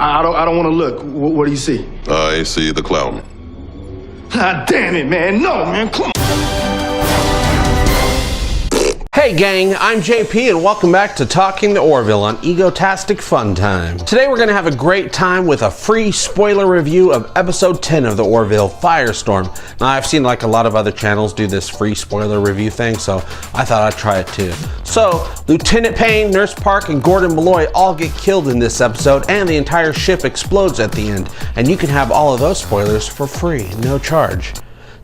I don't want to look. What do you see? I see the clown. Ah, damn it, man. No, man. Come on. Hey gang, I'm JP and welcome back to Talking The Orville on Egotastic FunTime. Today we're going to have a great time with a free spoiler review of episode 10 of the Orville Firestorm. Now I've seen like a lot of other channels do this free spoiler review thing, so I thought I'd try it too. So, Lieutenant Payne, Nurse Park, and Gordon Malloy all get killed in this episode and the entire ship explodes at the end. And you can have all of those spoilers for free, no charge.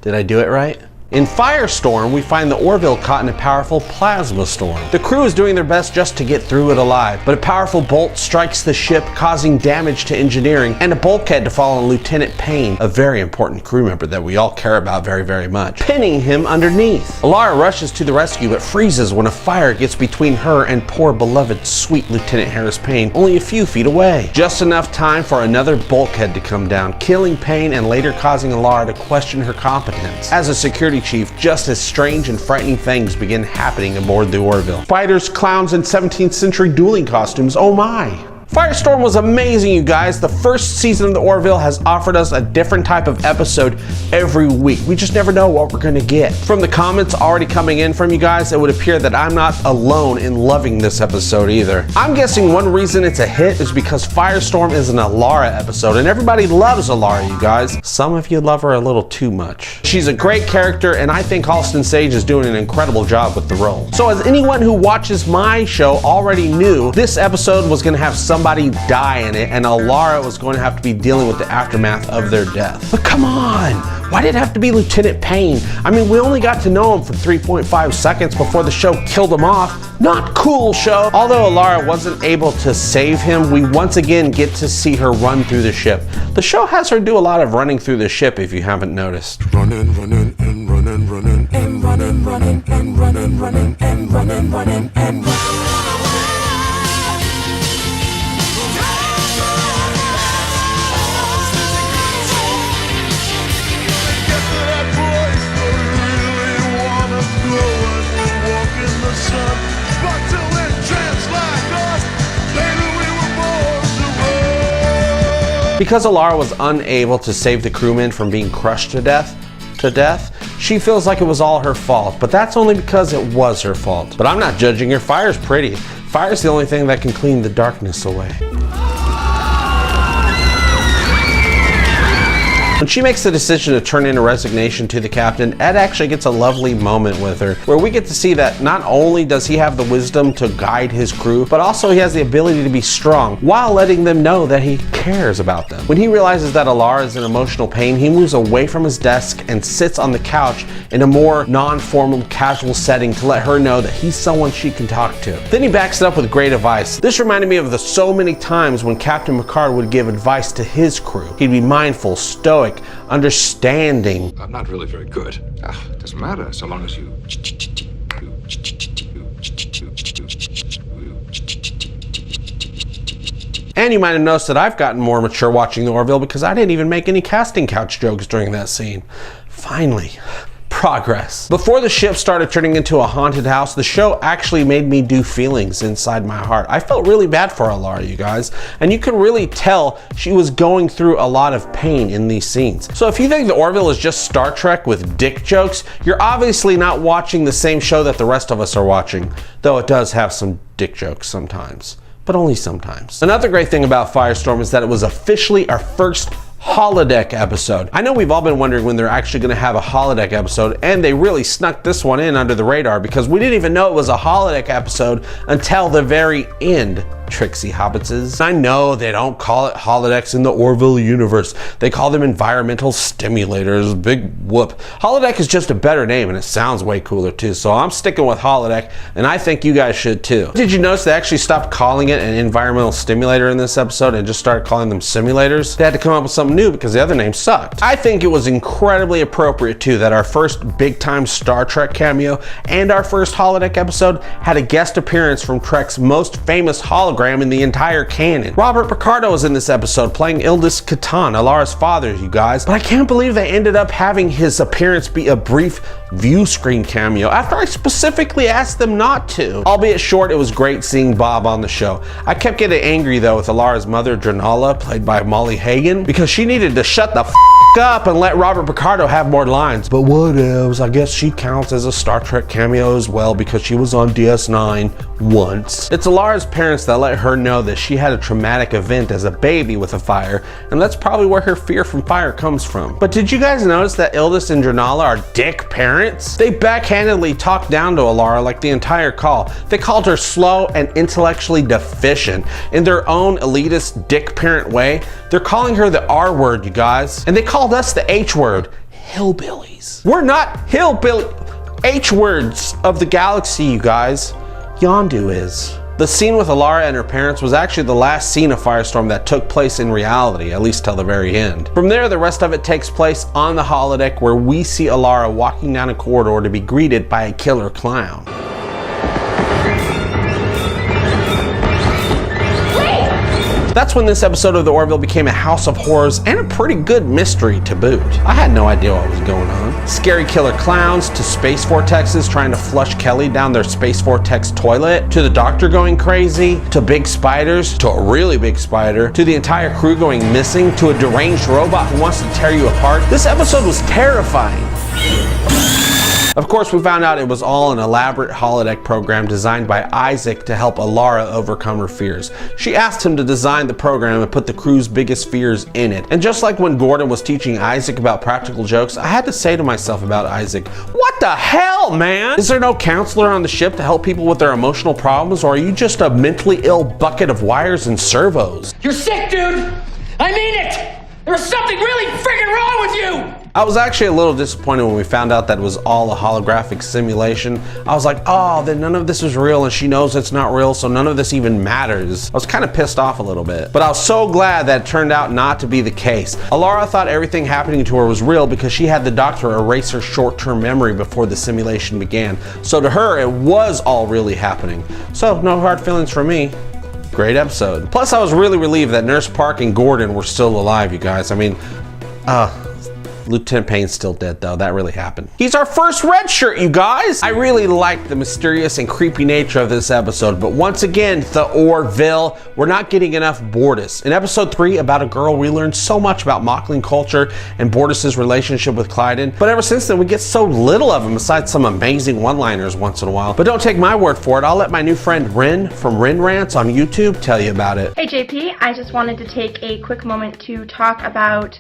Did I do it right? In Firestorm, we find the Orville caught in a powerful plasma storm. The crew is doing their best just to get through it alive, but a powerful bolt strikes the ship, causing damage to engineering and a bulkhead to fall on Lieutenant Payne, a very important crew member that we all care about very, very much, pinning him underneath. Alara rushes to the rescue but freezes when a fire gets between her and poor beloved sweet Lieutenant Harris Payne, only a few feet away. Just enough time for another bulkhead to come down, killing Payne and later causing Alara to question her competence. As a security chief, just as strange and frightening things begin happening aboard the Orville. Spiders, clowns, and 17th century dueling costumes, oh my. Firestorm was amazing, you guys. The first season of the Orville has offered us a different type of episode every week. We just never know what we're gonna get. From the comments already coming in from you guys, it would appear that I'm not alone in loving this episode either. I'm guessing one reason it's a hit is because Firestorm is an Alara episode, and everybody loves Alara, you guys. Some of you love her a little too much. She's a great character, and I think Halston Sage is doing an incredible job with the role. So as anyone who watches my show already knew, this episode was gonna have somebody die in it, and Alara was going to have to be dealing with the aftermath of their death. But come on, why did it have to be Lieutenant Payne? I mean, we only got to know him for 3.5 seconds before the show killed him off. Not cool, show. Although Alara wasn't able to save him, we once again get to see her run through the ship. The show has her do a lot of running through the ship, if you haven't noticed. Running, running, and running, running, and running, running, and running, running, and running, running, and running. Because Alara was unable to save the crewmen from being crushed to death, she feels like it was all her fault, but that's only because it was her fault. But I'm not judging her. Fire's pretty. Fire's the only thing that can clean the darkness away. When she makes the decision to turn in a resignation to the captain, Ed actually gets a lovely moment with her, where we get to see that not only does he have the wisdom to guide his crew, but also he has the ability to be strong while letting them know that he cares about them. When he realizes that Alara is in emotional pain, he moves away from his desk and sits on the couch in a more non-formal, casual setting to let her know that he's someone she can talk to. Then he backs it up with great advice. This reminded me of the so many times when Captain Picard would give advice to his crew. He'd be mindful, stoic, understanding. I'm not really very good. It doesn't matter so long as you... And you might have noticed that I've gotten more mature watching the Orville because I didn't even make any casting couch jokes during that scene. Finally. Progress. Before the ship started turning into a haunted house, the show actually made me do feelings inside my heart. I felt really bad for Alara, you guys, and you could really tell she was going through a lot of pain in these scenes. So if you think the Orville is just Star Trek with dick jokes, you're obviously not watching the same show that the rest of us are watching, though it does have some dick jokes sometimes, but only sometimes. Another great thing about Firestorm is that it was officially our first holodeck episode. I know we've all been wondering when they're actually going to have a holodeck episode, and they really snuck this one in under the radar because we didn't even know it was a holodeck episode until the very end. Tricksy hobbitses. I know they don't call it holodecks in the Orville universe. They call them environmental stimulators. Big whoop. Holodeck is just a better name and it sounds way cooler too. So I'm sticking with holodeck and I think you guys should too. Did you notice they actually stopped calling it an environmental stimulator in this episode and just started calling them simulators? They had to come up with something new because the other name sucked. I think it was incredibly appropriate too that our first big time Star Trek cameo and our first holodeck episode had a guest appearance from Trek's most famous hologram in the entire canon. Robert Picardo was in this episode playing Ildis Catan, Alara's father, you guys. But I can't believe they ended up having his appearance be a brief view screen cameo after I specifically asked them not to. Albeit short, it was great seeing Bob on the show. I kept getting angry though with Alara's mother, Dranala, played by Molly Hagan, because she needed to shut the up and let Robert Picardo have more lines. But whatevs, I guess she counts as a Star Trek cameo as well because she was on DS9 once. It's Alara's parents that let her know that she had a traumatic event as a baby with a fire, and that's probably where her fear from fire comes from. But did you guys notice that Ildis and Dranala are dick parents? They backhandedly talked down to Alara like the entire call. They called her slow and intellectually deficient. In their own elitist dick parent way, they're calling her the R word, you guys. And they called us the H word, hillbillies. We're not hillbilly H words of the galaxy, you guys. Yondu is. The scene with Alara and her parents was actually the last scene of Firestorm that took place in reality, at least till the very end. From there, the rest of it takes place on the holodeck where we see Alara walking down a corridor to be greeted by a killer clown. That's when this episode of The Orville became a house of horrors and a pretty good mystery to boot. I had no idea what was going on. Scary killer clowns, to space vortexes trying to flush Kelly down their space vortex toilet, to the doctor going crazy, to big spiders, to a really big spider, to the entire crew going missing, to a deranged robot who wants to tear you apart. This episode was terrifying. Of course, we found out it was all an elaborate holodeck program designed by Isaac to help Alara overcome her fears. She asked him to design the program and put the crew's biggest fears in it. And just like when Gordon was teaching Isaac about practical jokes, I had to say to myself about Isaac, what the hell, man? Is there no counselor on the ship to help people with their emotional problems, or are you just a mentally ill bucket of wires and servos? You're sick, dude! I mean it! There's something really freaking wrong with you! I was actually a little disappointed when we found out that it was all a holographic simulation. I was like, oh, then none of this is real and she knows it's not real, so none of this even matters. I was kind of pissed off a little bit, but I was so glad that it turned out not to be the case. Alara thought everything happening to her was real because she had the doctor erase her short-term memory before the simulation began. So to her, it was all really happening. So no hard feelings for me. Great episode. Plus, I was really relieved that Nurse Park and Gordon were still alive, you guys. I mean, Lieutenant Payne's still dead though, that really happened. He's our first red shirt, you guys! I really liked the mysterious and creepy nature of this episode, but once again, the Orville, we're not getting enough Bortus. In episode 3, about a girl, we learned so much about Mockling culture and Bortus's relationship with Clyden, but ever since then, we get so little of him besides some amazing one-liners once in a while. But don't take my word for it, I'll let my new friend Rin from Rin Rants on YouTube tell you about it. Hey JP, I just wanted to take a quick moment to talk about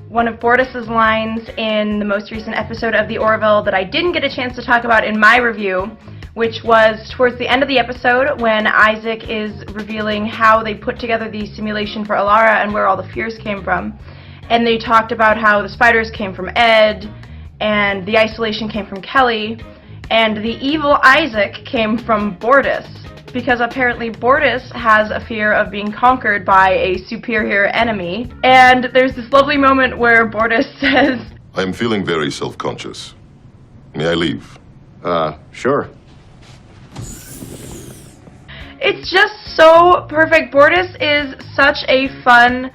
one of Bortus's lines in the most recent episode of The Orville that I didn't get a chance to talk about in my review, which was towards the end of the episode when Isaac is revealing how they put together the simulation for Alara and where all the fears came from. And they talked about how the spiders came from Ed, and the isolation came from Kelly, and the evil Isaac came from Bortus, because apparently Bortus has a fear of being conquered by a superior enemy. And there's this lovely moment where Bortus says, I'm feeling very self-conscious. May I leave? Sure. it's just so perfect. Bortus is such a fun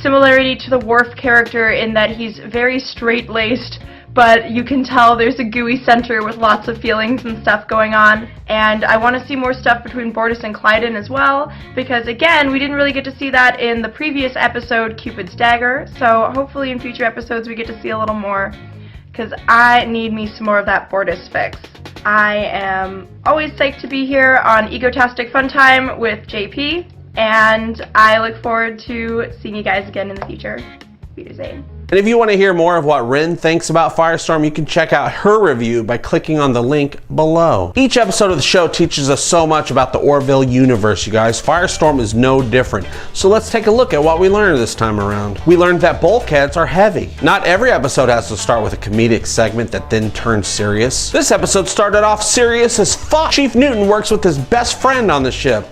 similarity to the Worf character in that he's very straight-laced, but you can tell there's a gooey center with lots of feelings and stuff going on. And I want to see more stuff between Bortus and Clyden as well, because again, we didn't really get to see that in the previous episode, Cupid's Dagger, so hopefully in future episodes we get to see a little more, because I need me some more of that Bortus fix. I am always psyched to be here on Egotastic FunTime with JP, and I look forward to seeing you guys again in the future. Wiedersehen. And if you want to hear more of what Rin thinks about Firestorm, you can check out her review by clicking on the link below. Each episode of the show teaches us so much about the Orville universe, you guys. Firestorm is no different. So let's take a look at what we learned this time around. We learned that bulkheads are heavy. Not every episode has to start with a comedic segment that then turns serious. This episode started off serious as fuck. Chief Newton works with his best friend on the ship.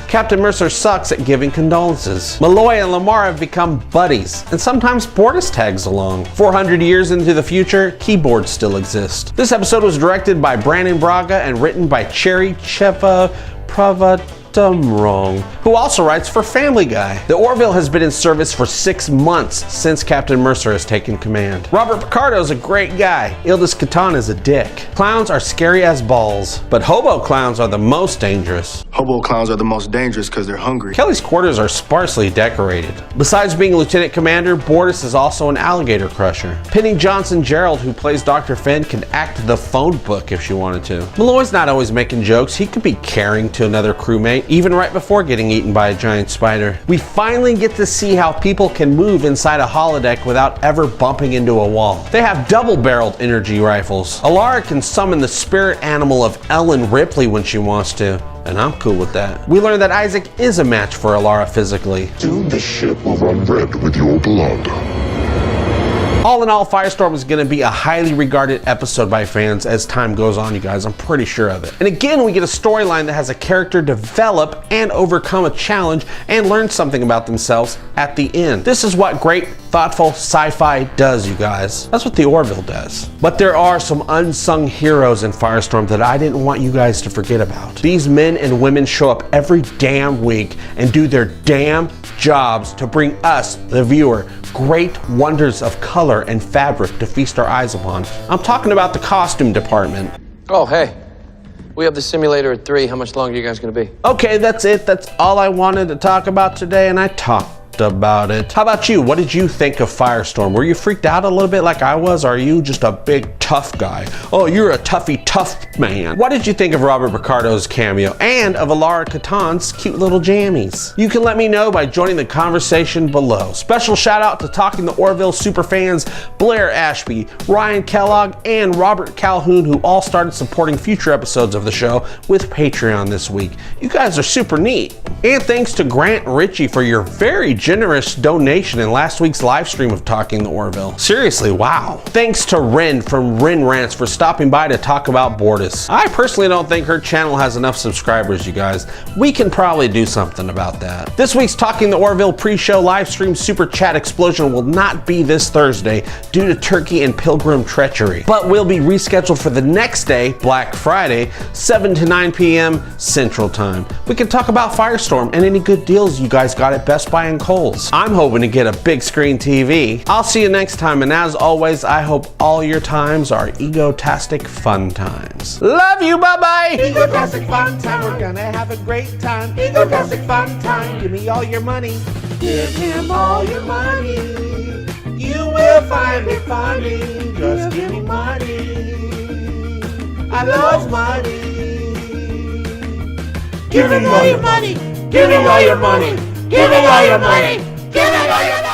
Captain Mercer sucks at giving condolences. Malloy and Lamar have become buddies, and sometimes Bortus tags along. 400 years into the future, keyboards still exist. This episode was directed by Brandon Braga and written by Cherry Cheva Prava wrong, who also writes for Family Guy. The Orville has been in service for 6 months since Captain Mercer has taken command. Robert Picardo is a great guy. Ildis Catan is a dick. Clowns are scary as balls, but hobo clowns are the most dangerous. Hobo clowns are the most dangerous because they're hungry. Kelly's quarters are sparsely decorated. Besides being Lieutenant Commander, Bortus is also an alligator crusher. Penny Johnson-Gerald, who plays Dr. Finn, can act the phone book if she wanted to. Malloy's not always making jokes. He could be caring to another crewmate, even right before getting eaten by a giant spider. We finally get to see how people can move inside a holodeck without ever bumping into a wall. They have double-barreled energy rifles. Alara can summon the spirit animal of Ellen Ripley when she wants to, and I'm cool with that. We learn that Isaac is a match for Alara physically. Soon this ship will run red with your blood. All in all, Firestorm is going to be a highly regarded episode by fans as time goes on, you guys. I'm pretty sure of it. And again, we get a storyline that has a character develop and overcome a challenge and learn something about themselves at the end. This is what great, thoughtful sci-fi does, you guys. That's what the Orville does. But there are some unsung heroes in Firestorm that I didn't want you guys to forget about. These men and women show up every damn week and do their damn jobs to bring us, the viewer, great wonders of color and fabric to feast our eyes upon. I'm talking about the costume department. Oh, hey. We have the simulator at 3. How much longer are you guys gonna be? Okay, that's it. That's all I wanted to talk about today, and I talked about it. How about you? What did you think of Firestorm? Were you freaked out a little bit like I was? Or are you just a big tough guy? Oh, you're a toughy tough man. What did you think of Robert Picardo's cameo and of Alara Catan's cute little jammies? You can let me know by joining the conversation below. Special shout out to Talking the Orville superfans Blair Ashby, Ryan Kellogg, and Robert Calhoun, who all started supporting future episodes of the show with Patreon this week. You guys are super neat. And thanks to Grant Ritchie for your very generous donation in last week's live stream of Talking the Orville. Seriously, wow. Thanks to Ren from Ren Rants for stopping by to talk about Bortus. I personally don't think her channel has enough subscribers, you guys. We can probably do something about that. This week's Talking the Orville pre-show live stream super chat explosion will not be this Thursday due to turkey and pilgrim treachery, but will be rescheduled for the next day, Black Friday, 7 to 9 p.m. Central Time. We can talk about Firestorm and any good deals you guys got at Best Buy and Kohl's. I'm hoping to get a big screen TV. I'll see you next time, and as always, I hope all your times are egotastic fun times. Love you, bye-bye! Egotastic fun time, we're gonna have a great time. Egotastic fun time, give me all your money. Give him all your money. You will find it funny. Just give me money. I love money. Give me all your money. Give me all your money. Give me all your money. Give me all your money.